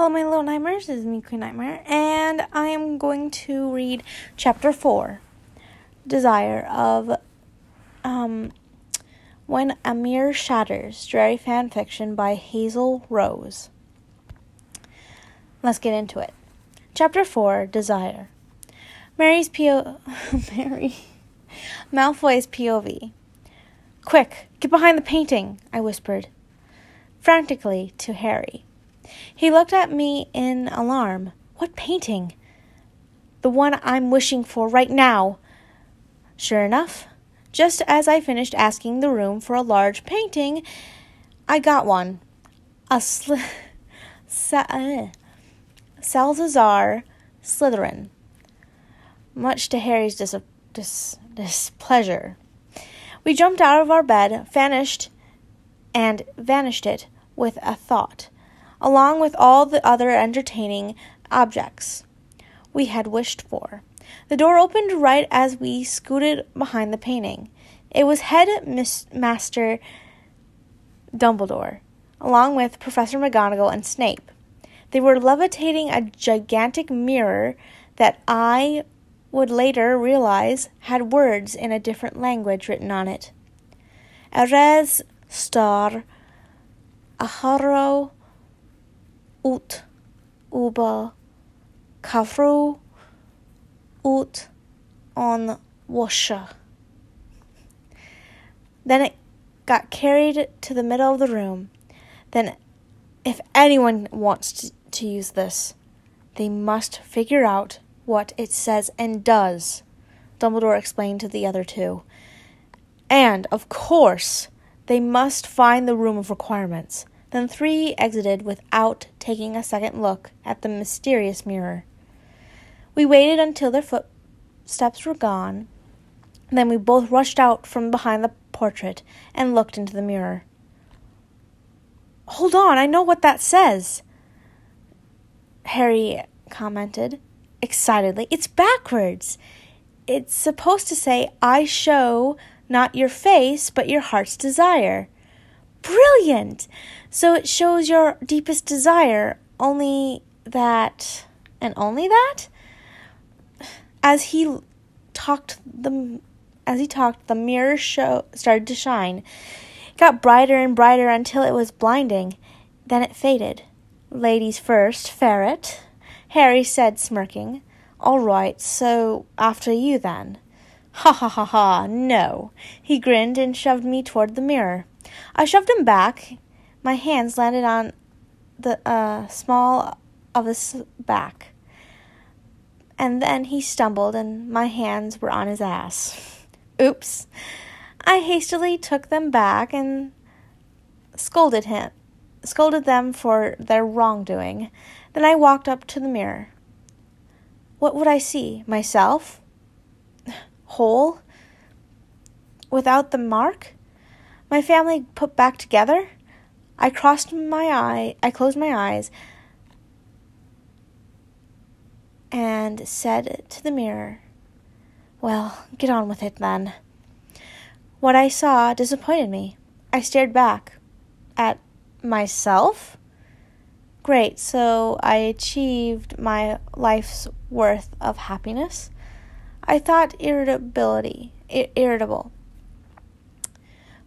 Hello, my little nightmares. This is me, Queen Nightmare, and I am going to read Chapter 4, Desire of When a Mirror Shatters, Drarry Fanfiction by Hazel Rose. Let's get into it. Chapter 4, Desire. Malfoy's POV. "Quick, get behind the painting," I whispered frantically to Harry. He looked at me in alarm. "What painting?" "The one I'm wishing for right now." Sure enough, just as I finished asking the room for a large painting, I got one. A Salazar Slytherin, much to Harry's displeasure. We jumped out of our bed, vanished it with a thought, along with all the other entertaining objects we had wished for. The door opened right as we scooted behind the painting. It was Master Dumbledore, along with Professor McGonagall and Snape. They were levitating a gigantic mirror that I would later realize had words in a different language written on it. Eres star aharo ut uba kafru ut on washa. Then it got carried to the middle of the room. Then, if anyone wants to use this, they must figure out what it says and does, Dumbledore explained to the other two. And, of course, they must find the room of requirements. Then three exited without taking a second look at the mysterious mirror. We waited until their footsteps were gone. Then we both rushed out from behind the portrait and looked into the mirror. "Hold on, I know what that says," Harry commented excitedly. "It's backwards. It's supposed to say, 'I show not your face, but your heart's desire.'" "Brilliant! So it shows your deepest desire, only that, and only that?" As he talked, the mirror started to shine. It got brighter and brighter until it was blinding. Then it faded. "Ladies first, ferret," Harry said, smirking. "All right, so after you then." "Ha ha ha ha, no." He grinned and shoved me toward the mirror. I shoved him back. My hands landed on the small of his back. And then he stumbled, and my hands were on his ass. Oops. I hastily took them back and scolded them for their wrongdoing. Then I walked up to the mirror. What would I see? Myself? Whole? Without the mark? My family put back together? I closed my eyes and said to the mirror, "Well, get on with it then." What I saw disappointed me. I stared back at myself. Great, so I achieved my life's worth of happiness. I thought irritable.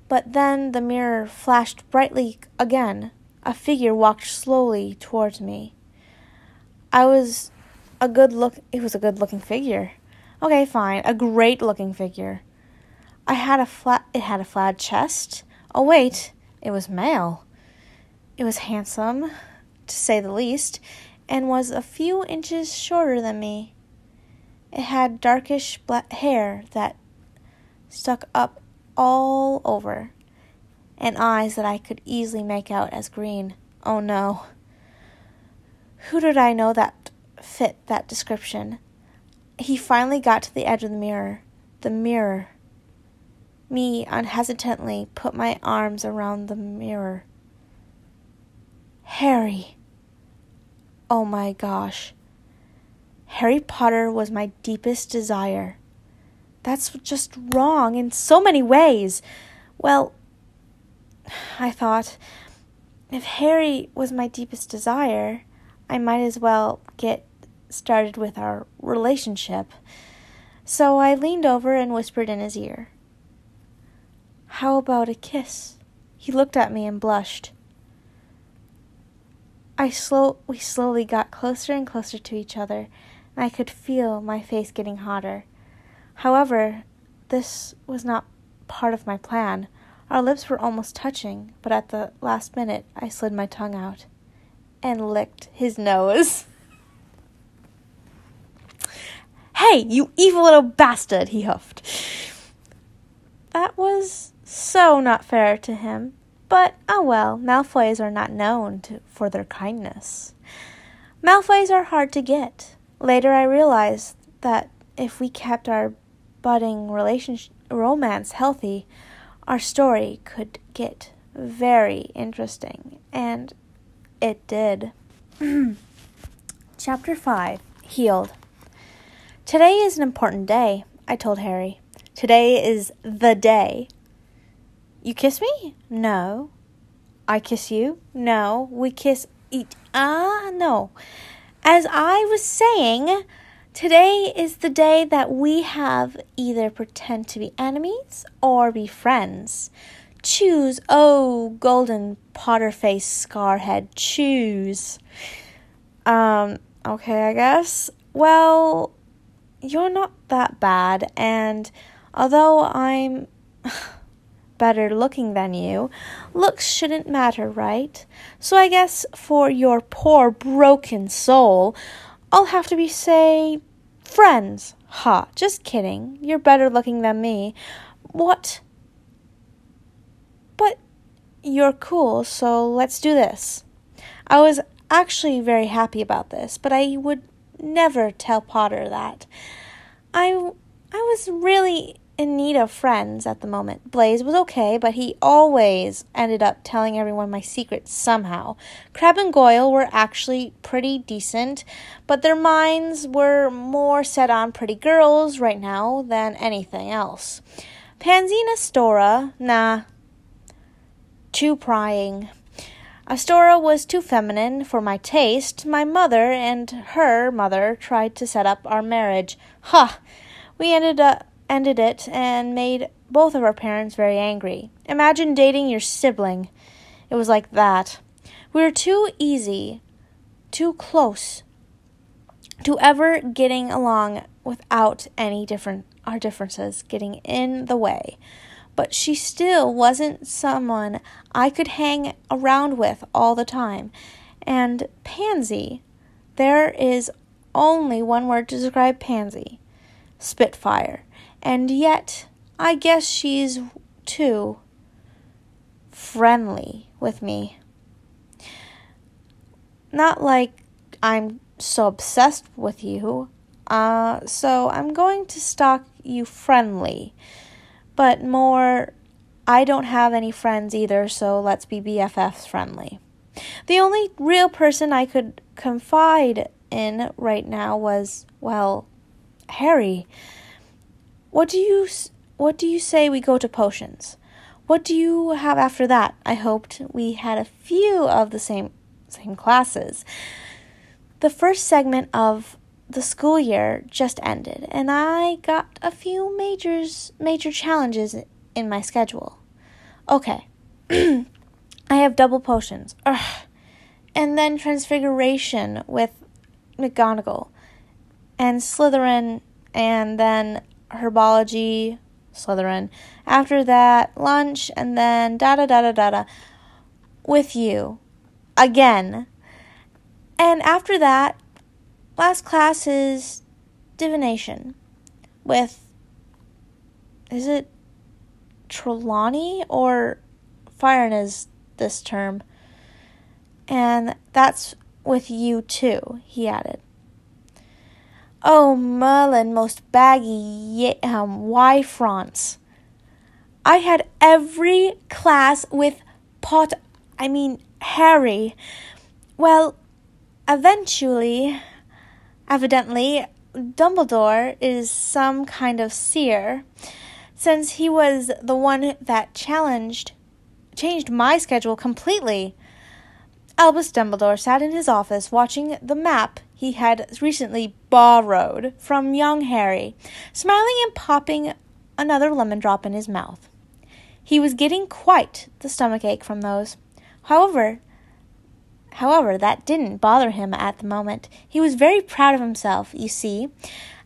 But then the mirror flashed brightly again. A figure walked slowly towards me. It was a good-looking figure. Okay, fine, a great-looking figure. It had a flat chest. Oh wait, it was male. It was handsome, to say the least, and was a few inches shorter than me. It had darkish black hair that stuck up all over, and eyes that I could easily make out as green. Oh no. Who did I know that fit that description? He finally got to the edge of the mirror. The mirror. Me unhesitantly put my arms around the mirror. Harry. Oh my gosh. Harry Potter was my deepest desire. That's just wrong in so many ways. Well, I thought, if Harry was my deepest desire, I might as well get started with our relationship. So I leaned over and whispered in his ear, "How about a kiss?" He looked at me and blushed. We slowly got closer and closer to each other, and I could feel my face getting hotter. However, this was not part of my plan. Our lips were almost touching, but at the last minute, I slid my tongue out and licked his nose. "Hey, you evil little bastard," he huffed. That was so not fair to him. But, oh well, Malfoys are not known for their kindness. Malfoys are hard to get. Later I realized that if we kept our budding romance healthy, our story could get very interesting. And it did. Chapter 5. Healed. "Today is an important day," I told Harry. "Today is the day." "You kiss me?" "No." "I kiss you?" "No." "We kiss each... no. As I was saying, today is the day that we have either pretend to be enemies or be friends. Choose, oh, golden Potter-face scarhead, choose. Okay, I guess. Well, you're not that bad, and although I'm better looking than you, looks shouldn't matter, right? So I guess for your poor broken soul, I'll have to say friends. Ha, just kidding. You're better looking than me. What? But you're cool, so let's do this. I was actually very happy about this, but I would never tell Potter that. I was really in need of friends at the moment. Blaze was okay, but he always ended up telling everyone my secrets somehow. Crabbe and Goyle were actually pretty decent, but their minds were more set on pretty girls right now than anything else. Pansy and Astora, nah, too prying. Astora was too feminine for my taste. My mother and her mother tried to set up our marriage. We ended it and made both of our parents very angry. Imagine dating your sibling. It was like that. We were too easy, too close to ever getting along without our differences getting in the way. But she still wasn't someone I could hang around with all the time. And Pansy, there is only one word to describe Pansy: Spitfire. And yet, I guess she's too friendly with me. Not like I'm so obsessed with you, so I'm going to stalk you friendly. But more, I don't have any friends either, so let's be BFFs friendly. The only real person I could confide in right now was, well, Harry. What do you say we go to potions? What do you have after that? I hoped we had a few of the same classes. The first segment of the school year just ended, and I got a few major challenges in my schedule. Okay. I have double potions. And then transfiguration with McGonagall. And Slytherin, and then herbology, Slytherin. After that, lunch, and then da-da-da-da-da-da with you. Again. And after that, last class is divination with, is it Trelawney or Firenez this term? And that's with you too, he added. Oh, Merlin, most baggy Y-fronts. I had every class with Harry. Well, evidently, Dumbledore is some kind of seer, since he was the one that changed my schedule completely. Albus Dumbledore sat in his office watching the map he had recently borrowed from young Harry, smiling and popping another lemon drop in his mouth. He was getting quite the stomachache from those. However, that didn't bother him at the moment. He was very proud of himself, you see.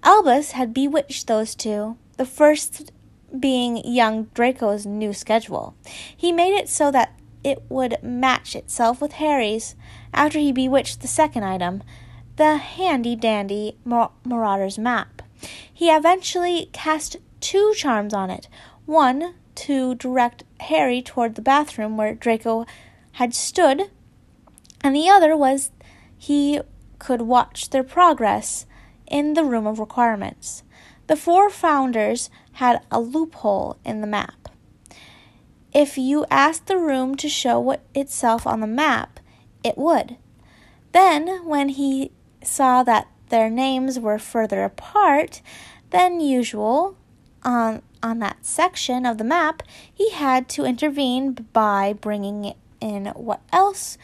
Albus had bewitched those two, the first being young Draco's new schedule. He made it so that it would match itself with Harry's after he bewitched the second item, the handy-dandy Marauder's map. He eventually cast 2 charms on it, one to direct Harry toward the bathroom where Draco had stood, and the other was he could watch their progress in the Room of Requirements. The 4 founders had a loophole in the map. If you asked the room to show itself on the map, it would. Then, when he saw that their names were further apart than usual on that section of the map, he had to intervene by bringing in what else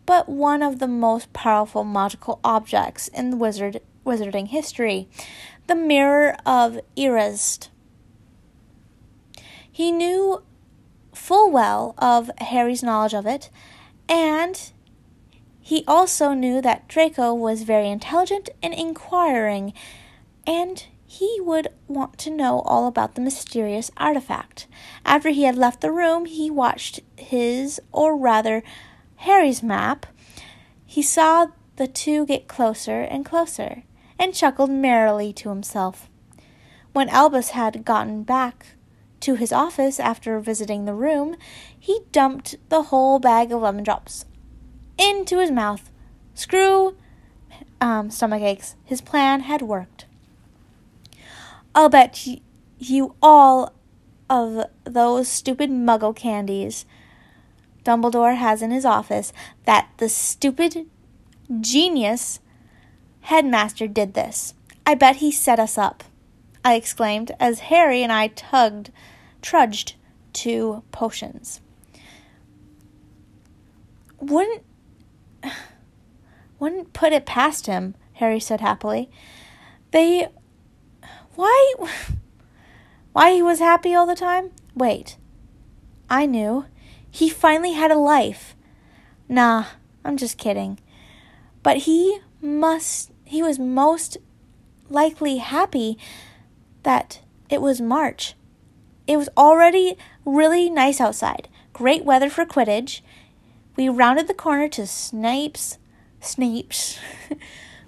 but one of the most powerful magical objects in wizarding history, the Mirror of Erased. He knew full well of Harry's knowledge of it, and he also knew that Draco was very intelligent and inquiring, and he would want to know all about the mysterious artifact. After he had left the room, he watched his, or rather Harry's map. He saw the two get closer and closer, and chuckled merrily to himself. When Albus had gotten back to his office after visiting the room, he dumped the whole bag of lemon drops into his mouth. Screw stomach aches. His plan had worked. I'll bet you all of those stupid muggle candies Dumbledore has in his office that the stupid genius headmaster did this. I bet he set us up, I exclaimed as Harry and I trudged to potions. Wouldn't put it past him, Harry said happily. Why he was happy all the time? Wait, I knew. He finally had a life. Nah, I'm just kidding. But he was most likely happy that it was March. It was already really nice outside. Great weather for Quidditch. We rounded the corner to Snape's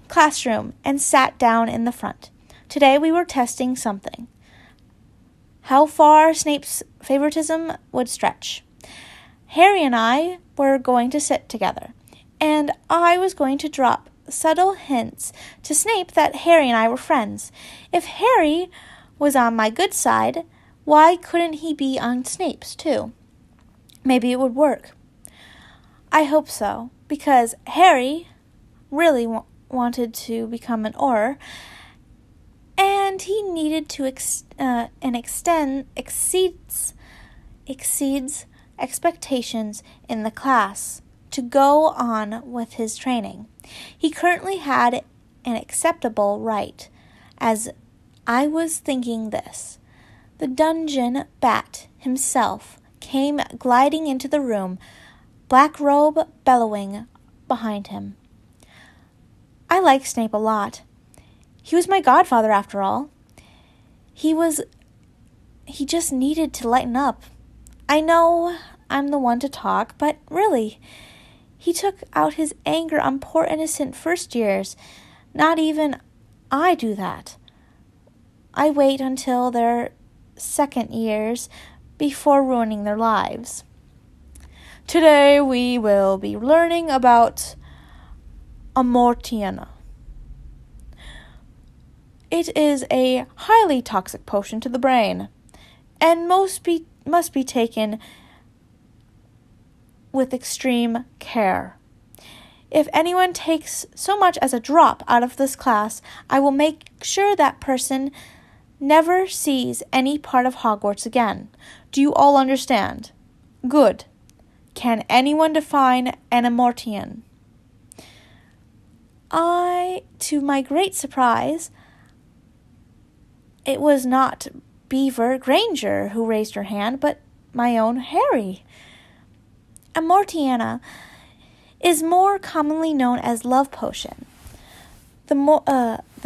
classroom and sat down in the front. Today we were testing something. How far Snape's favoritism would stretch. Harry and I were going to sit together, and I was going to drop subtle hints to Snape that Harry and I were friends. If Harry was on my good side, why couldn't he be on Snape's too? Maybe it would work. I hope so, because Harry really wanted to become an Auror, and he needed to exceeds expectations in the class to go on with his training. He currently had an acceptable right, as I was thinking this. The dungeon bat himself came gliding into the room, black robe bellowing behind him. I like Snape a lot. He was my godfather after all. He just needed to lighten up. I know I'm the one to talk, but really, he took out his anger on poor innocent first years. Not even I do that. I wait until their second years before ruining their lives. Today we will be learning about Amortiana. It is a highly toxic potion to the brain, and must be taken with extreme care. If anyone takes so much as a drop out of this class, I will make sure that person never sees any part of Hogwarts again. Do you all understand? Good. Can anyone define an Amortian? To my great surprise, it was not Beaver Granger who raised her hand, but my own Harry. Amortiana is more commonly known as love potion. The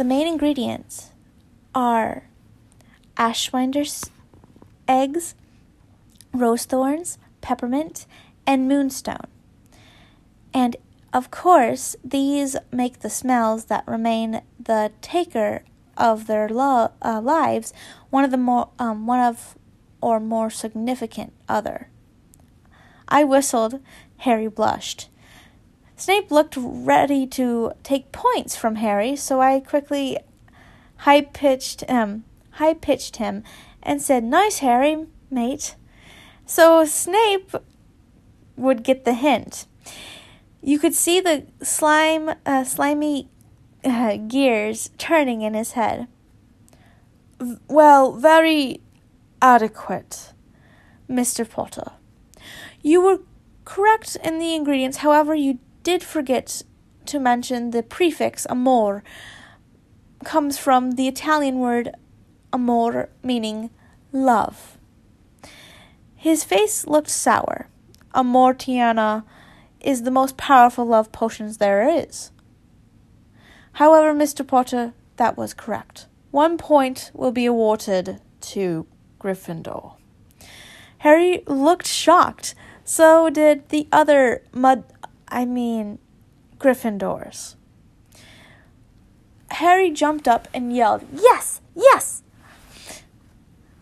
main ingredients are ashwinder's eggs, rose thorns, peppermint, and moonstone. And of course, these make the smells that remain the taker of their lives one of or more significant other. I whistled. Harry blushed. Snape looked ready to take points from Harry, so I quickly high-pitched him and said, "Nice, Harry, mate." So Snape would get the hint. You could see the slimy gears turning in his head. "Well, very adequate, Mr. Potter. You were correct in the ingredients. However, you did forget to mention the prefix amor comes from the Italian word amor, meaning love." His face looked sour. "Amortiana is the most powerful love potions there is. However, Mr. Potter, that was correct. 1 point will be awarded to Gryffindor." Harry looked shocked. So did the other Gryffindors. Harry jumped up and yelled, "Yes! Yes!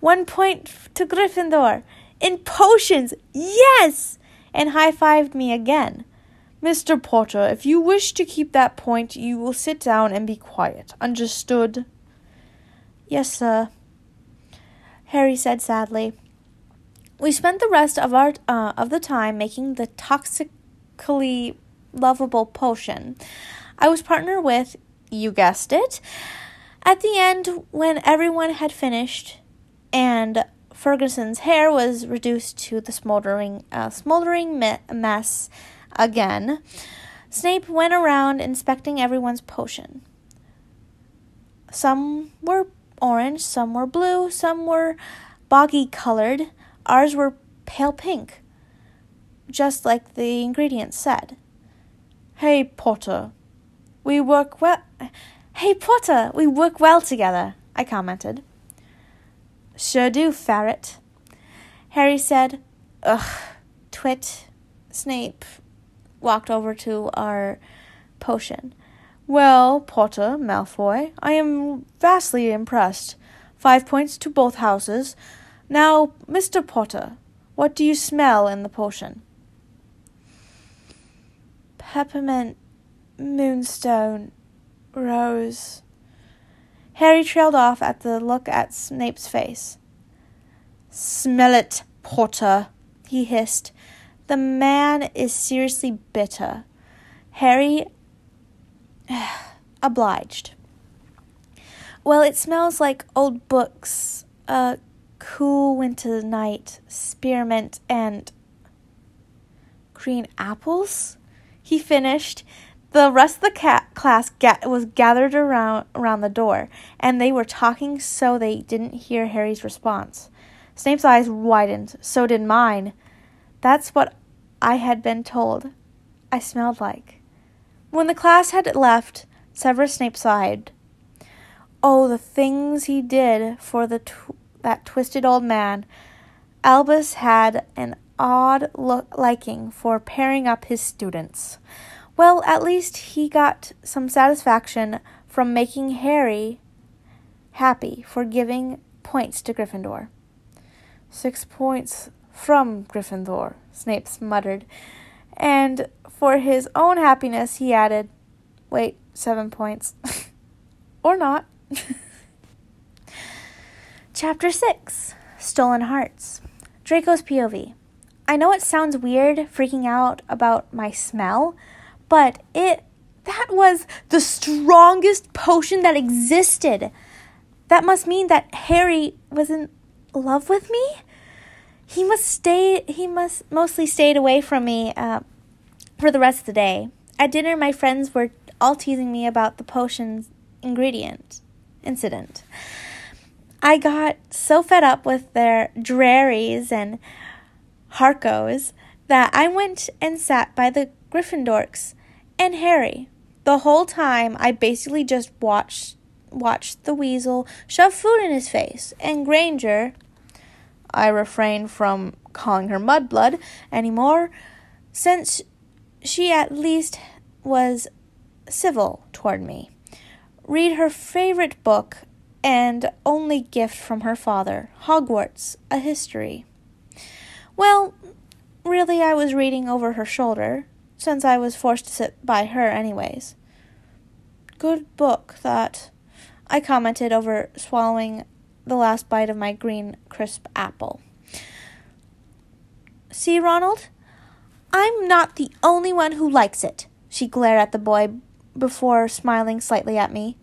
1 point to Gryffindor! In potions! Yes!" and high-fived me again. "Mr. Potter, if you wish to keep that point, you will sit down and be quiet. Understood?" "Yes, sir," Harry said sadly. We spent the rest of the time making the toxically lovable potion. I was partnered with, you guessed it. At the end, when everyone had finished and Ferguson's hair was reduced to the smoldering mess again, Snape went around inspecting everyone's potion. Some were orange, some were blue, some were boggy-colored. Ours were pale pink, just like the ingredients said. Hey, Potter, we work well together," I commented. "Sure do, Ferret," Harry said. "Ugh, twit." Snape walked over to our potion. "Well, Potter, Malfoy, I am vastly impressed. 5 points to both houses. Now, Mr. Potter, what do you smell in the potion?" "Peppermint, moonstone, rose." Harry trailed off at the look at Snape's face. "Smell it, Potter," he hissed. "The man is seriously bitter." Harry obliged. "Well, it smells like old books, a cool winter night, spearmint, and green apples," he finished. The rest of the class was gathered around the door, and they were talking so they didn't hear Harry's response. Snape's eyes widened. So did mine. That's what I had been told I smelled like. When the class had left, Severus Snape sighed. Oh, the things he did for that twisted old man. Albus had an odd liking for pairing up his students. Well, at least he got some satisfaction from making Harry happy for giving points to Gryffindor. 6 points from Gryffindor, Snape muttered. And for his own happiness, he added, 7 points. Or not. Chapter 6, Stolen Hearts. Draco's POV. I know it sounds weird freaking out about my smell, but that was the strongest potion that existed. That must mean that Harry was in love with me? He must mostly stayed away from me for the rest of the day. At dinner, my friends were all teasing me about the potion's incident. I got so fed up with their Drarrys and Harkos that I went and sat by the Gryffindors and Harry. The whole time, I basically just watched the weasel shove food in his face, and Granger, I refrained from calling her Mudblood anymore, since she at least was civil toward me, read her favorite book and only gift from her father, Hogwarts, a history. Well, really, I was reading over her shoulder, since I was forced to sit by her anyways. Good book, that, I commented over swallowing the last bite of my green, crisp apple. See, Ronald? I'm not the only one who likes it, she glared at the boy before smiling slightly at me.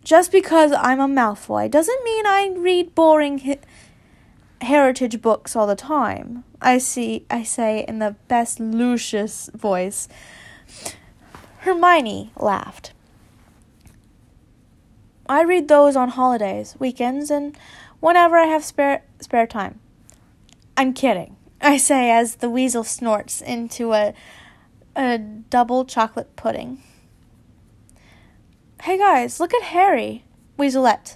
Just because I'm a Malfoy doesn't mean I read boring heritage books all the time, I say in the best Lucius voice. Hermione laughed. I read those on holidays, weekends, and whenever I have spare time. I'm kidding, I say as the weasel snorts into a double chocolate pudding. Hey guys, look at Harry, Weaselette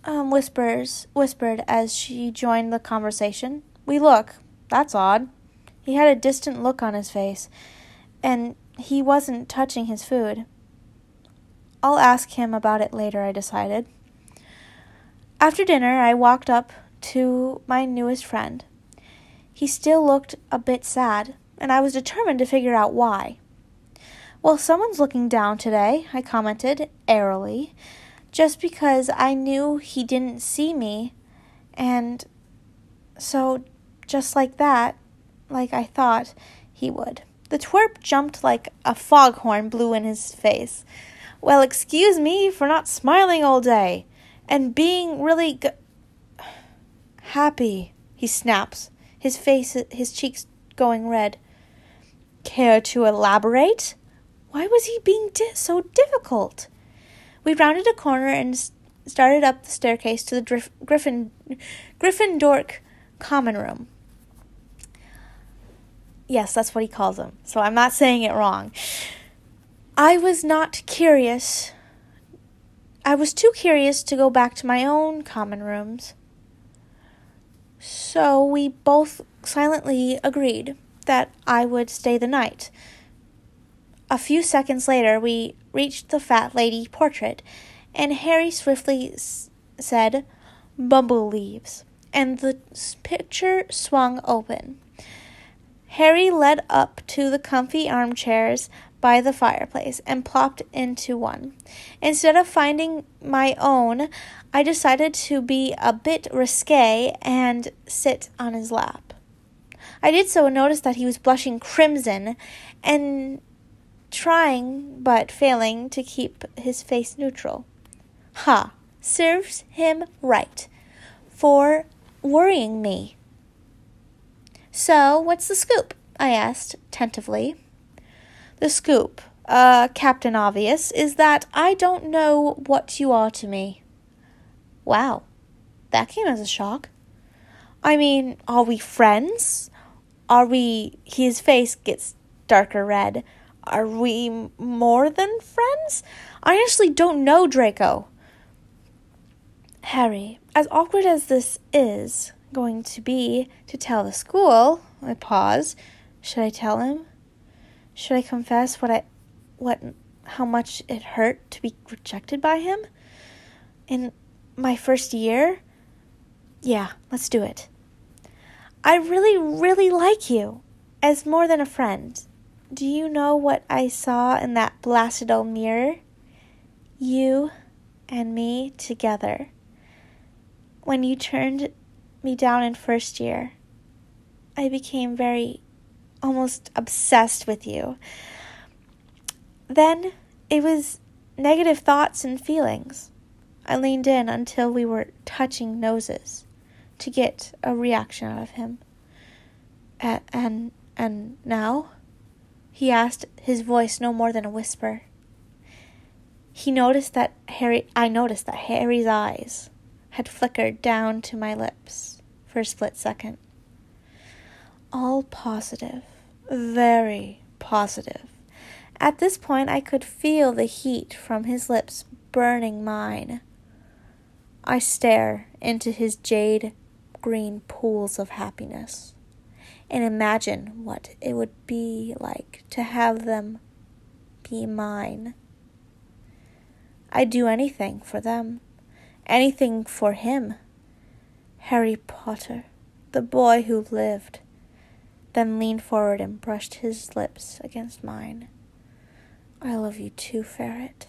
whispered as she joined the conversation. We look. That's odd. He had a distant look on his face, and he wasn't touching his food. I'll ask him about it later, I decided. After dinner, I walked up to my newest friend. He still looked a bit sad, and I was determined to figure out why. Well, someone's looking down today, I commented airily, just because I knew he didn't see me, and so just like that, like I thought he would. The twerp jumped like a foghorn blew in his face. Well, excuse me for not smiling all day, and being really happy, he snaps, his cheeks going red. Care to elaborate? Why was he being so difficult? We rounded a corner and started up the staircase to the Gryffindor common room. Yes, that's what he calls them, so I'm not saying it wrong. I was too curious to go back to my own common rooms. So we both silently agreed that I would stay the night. A few seconds later, we reached the fat lady portrait, and Harry swiftly said, "Bumble leaves," and the picture swung open. Harry led up to the comfy armchairs by the fireplace and plopped into one. Instead of finding my own, I decided to be a bit risque and sit on his lap. I did so and noticed that he was blushing crimson and trying but failing to keep his face neutral. Serves him right for worrying me. So, what's the scoop? I asked tentatively. The scoop, Captain Obvious, is that I don't know what you are to me. Wow, that came as a shock. I mean, are we friends? His face gets darker red. Are we more than friends? I honestly don't know, Draco. Harry, as awkward as this is going to be to tell the school, I pause. Should I tell him? Should I confess how much it hurt to be rejected by him? In my first year? Yeah, let's do it. I really, really like you, as more than a friend. Do you know what I saw in that blasted old mirror? You and me together. When you turned me down in first year, I became almost obsessed with you. Then it was negative thoughts and feelings. I leaned in until we were touching noses. to get a reaction out of him. And now? He asked, his voice no more than a whisper. I noticed that Harry's eyes had flickered down to my lips for a split second. All positive, very positive. At this point, I could feel the heat from his lips burning mine. I stare into his jade green pools of happiness and imagine what it would be like to have them be mine. I'd do anything for them, anything for him. Harry Potter, the boy who lived, then leaned forward and brushed his lips against mine. I love you too, Ferret.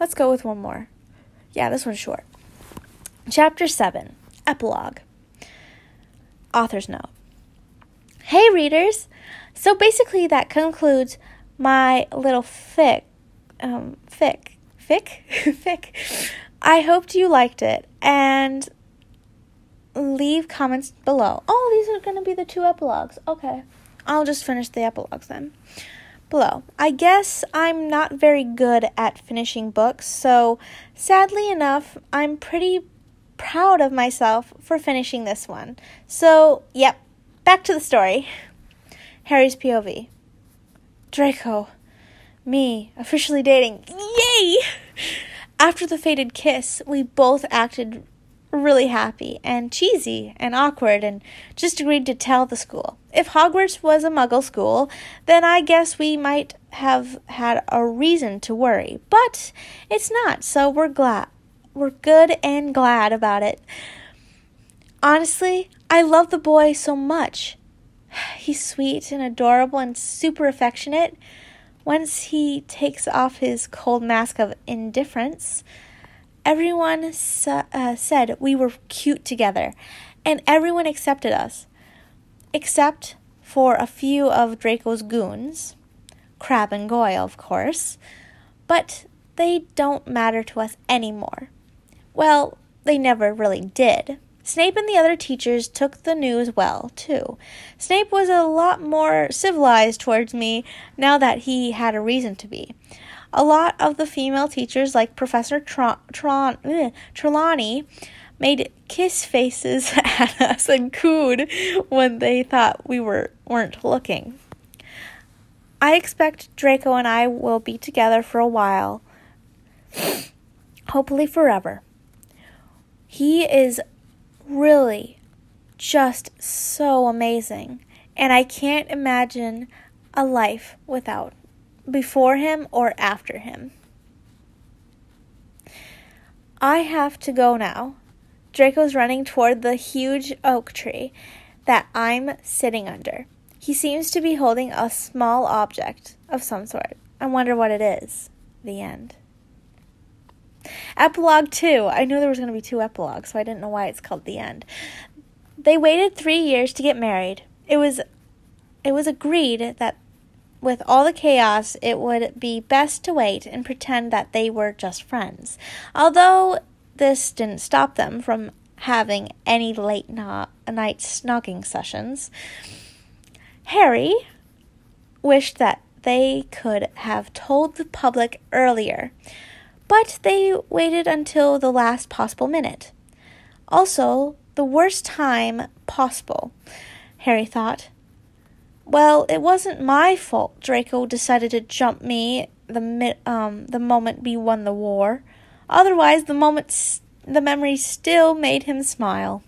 Let's go with one more. Yeah, this one's short. Chapter 7, Epilogue. Author's note. Hey, readers! So basically that concludes my little fic. I hoped you liked it, and leave comments below. Oh, these are going to be the 2 epilogues. Okay. I'll just finish the epilogues then. Below. I guess I'm not very good at finishing books, so sadly enough, I'm pretty proud of myself for finishing this one. So, yep, back to the story. Harry's POV. Draco. Me. Officially dating. Yay! After the fated kiss, we both acted really happy and cheesy and awkward and just agreed to tell the school. If Hogwarts was a muggle school, then I guess we might have had a reason to worry. But it's not, so we're glad. We're good and glad about it. Honestly, I love the boy so much. He's sweet and adorable and super affectionate. Once he takes off his cold mask of indifference, everyone said we were cute together, and everyone accepted us, except for a few of Draco's goons, Crabbe and Goyle, of course, but they don't matter to us anymore. Well, they never really did. Snape and the other teachers took the news well, too. Snape was a lot more civilized towards me now that he had a reason to be. A lot of the female teachers, like Professor Trelawney, made kiss faces at us and cooed when they thought we weren't looking. I expect Draco and I will be together for a while, hopefully forever. He is really just so amazing, and I can't imagine a life before him or after him. I have to go now. Draco's running toward the huge oak tree that I'm sitting under. He seems to be holding a small object of some sort. I wonder what it is. The end. Epilogue 2. I knew there was going to be 2 epilogues, so I didn't know why it's called The End. They waited 3 years to get married. It was agreed that with all the chaos, it would be best to wait and pretend that they were just friends. Although this didn't stop them from having any late night snogging sessions. Harry wished that they could have told the public earlier, but they waited until the last possible minute. Also, the worst time possible, Harry thought. Well, it wasn't my fault Draco decided to jump me the moment we won the war. Otherwise, the memory still made him smile.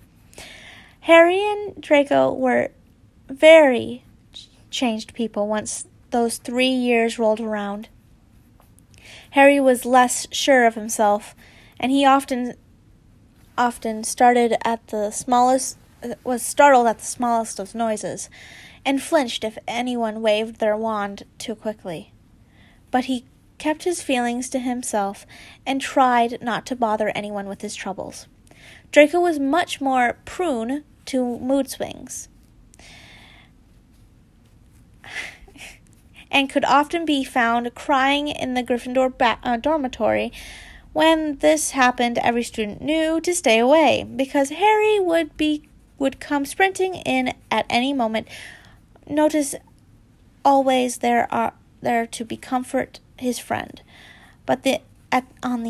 Harry and Draco were very changed people once those 3 years rolled around. Harry was less sure of himself, and he often startled at the smallest of noises, and flinched if anyone waved their wand too quickly. But he kept his feelings to himself and tried not to bother anyone with his troubles. Draco was much more prone to mood swings. and could often be found crying in the Gryffindor dormitory. When this happened, every student knew to stay away, because Harry would come sprinting in at any moment. Notice always there to be comfort his friend. But on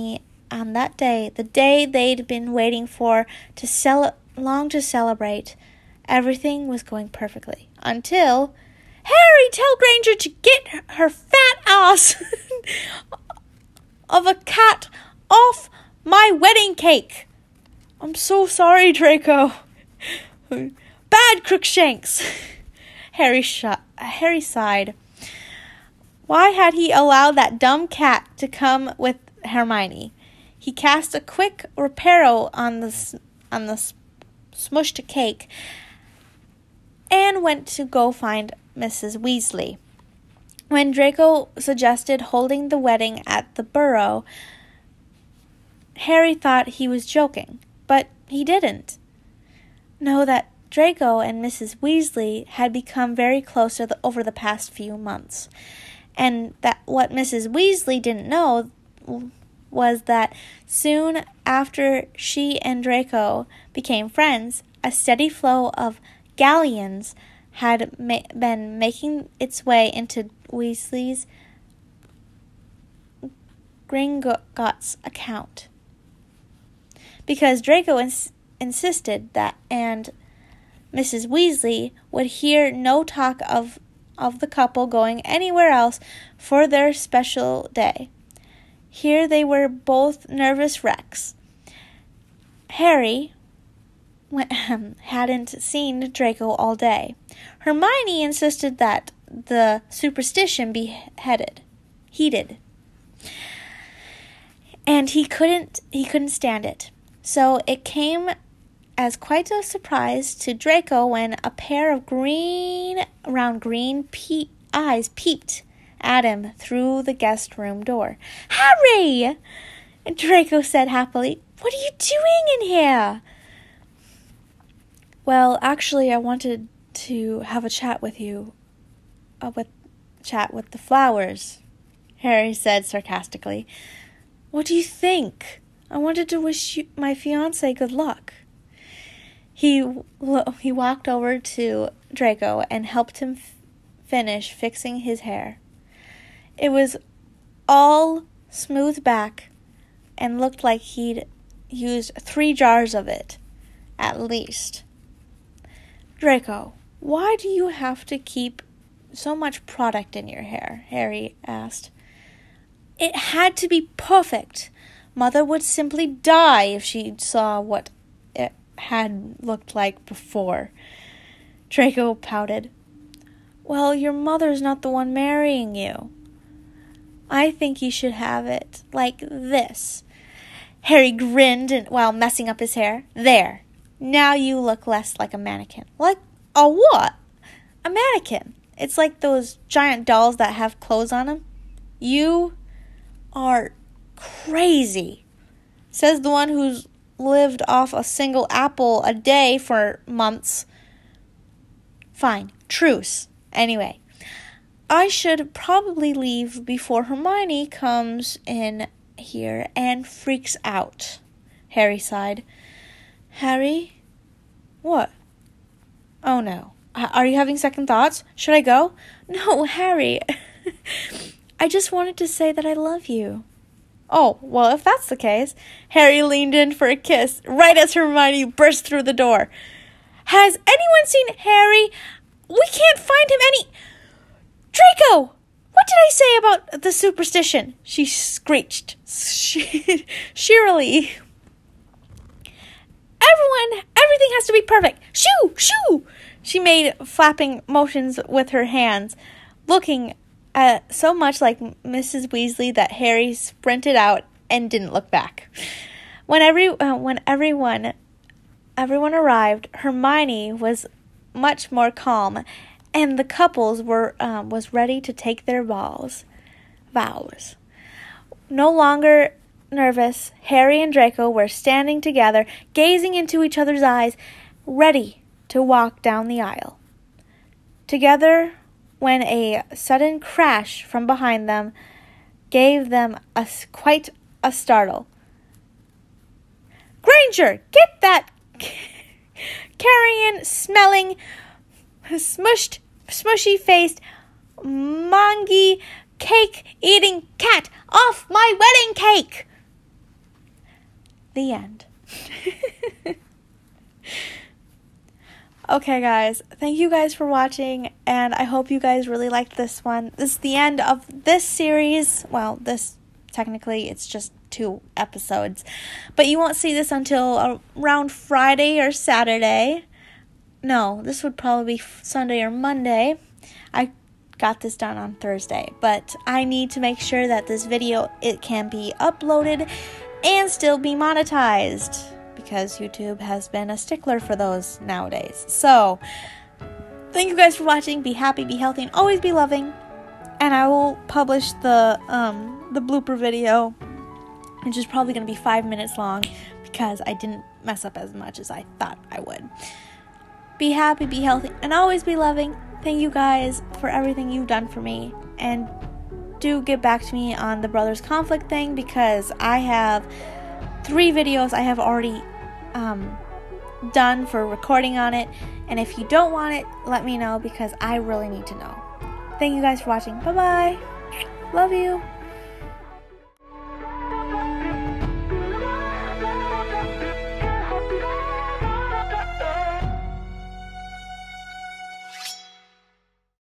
that day, the day they'd been waiting for to celebrate, everything was going perfectly until Harry, tell Granger to get her fat ass of a cat off my wedding cake. I'm so sorry, Draco. Bad Crookshanks. Harry sighed. Why had he allowed that dumb cat to come with Hermione? He cast a quick reparo on the smushed cake and went to go find Mrs. Weasley. When Draco suggested holding the wedding at the Burrow, Harry thought he was joking, but he didn't know that Draco and Mrs. Weasley had become very close over the past few months, and that what Mrs. Weasley didn't know was that soon after she and Draco became friends, a steady flow of galleons had been making its way into Weasley's Gringotts account, because Draco insisted that, and Mrs. Weasley would hear no talk of the couple going anywhere else for their special day. Here they were both nervous wrecks. Harry hadn't seen Draco all day. Hermione insisted that the superstition be heeded. And he couldn't stand it. So it came as quite a surprise to Draco when a pair of green eyes peeped at him through the guest room door. "Harry!" Draco said happily. "What are you doing in here?" "Well, actually, I wanted to have a chat with you. Chat with the flowers," Harry said sarcastically. "What do you think? I wanted to wish my fiancé good luck." He walked over to Draco and helped him finish fixing his hair. It was all smoothed back and looked like he'd used 3 jars of it, at least. "Draco, why do you have to keep so much product in your hair?" Harry asked. "It had to be perfect. Mother would simply die if she saw what it had looked like before." Draco pouted. "Well, your mother's not the one marrying you. I think you should have it like this." Harry grinned while messing up his hair. "There. Now you look less like a mannequin." "Like a what?" "A mannequin. It's like those giant dolls that have clothes on them." "You are crazy," says the one who's lived off a single apple a day for months. "Fine. Truce. Anyway, I should probably leave before Hermione comes in here and freaks out." Harry sighed. "Harry? What? Oh, no. Are you having second thoughts? Should I go?" "No, Harry. I just wanted to say that I love you." "Oh, well, if that's the case." Harry leaned in for a kiss right as Hermione burst through the door. "Has anyone seen Harry? We can't find him any—" "Draco! What did I say about the superstition?" she screeched cheerily. Everything has to be perfect. Shoo! Shoo!" She made flapping motions with her hands, looking so much like Mrs. Weasley that Harry sprinted out and didn't look back. When everyone arrived, Hermione was much more calm, and the couples was ready to take their vows. No longer nervous, Harry and Draco were standing together, gazing into each other's eyes, ready to walk down the aisle. Together when a sudden crash from behind them gave them quite a startle. "Granger, get that carrion-smelling, smushy-faced, mangy, cake-eating cat off my wedding cake!" The end. Okay, guys, thank you guys for watching, and I hope you guys really liked this one. This is the end of this series. Well, technically, it's just 2 episodes, but you won't see this until around Friday or Saturday. No, this would probably be Sunday or Monday. I got this done on Thursday, but I need to make sure that this video, it can be uploaded and still be monetized, because YouTube has been a stickler for those nowadays. So, thank you guys for watching. Be happy, be healthy, and always be loving. And I will publish the blooper video, which is probably going to be 5 minutes long, because I didn't mess up as much as I thought I would. Be happy, be healthy, and always be loving. Thank you guys for everything you've done for me. And do get back to me on the brothers conflict thing, because I have 3 videos I have already done for recording on it. And if you don't want it, let me know, because I really need to know. Thank you guys for watching. Bye-bye. Love you.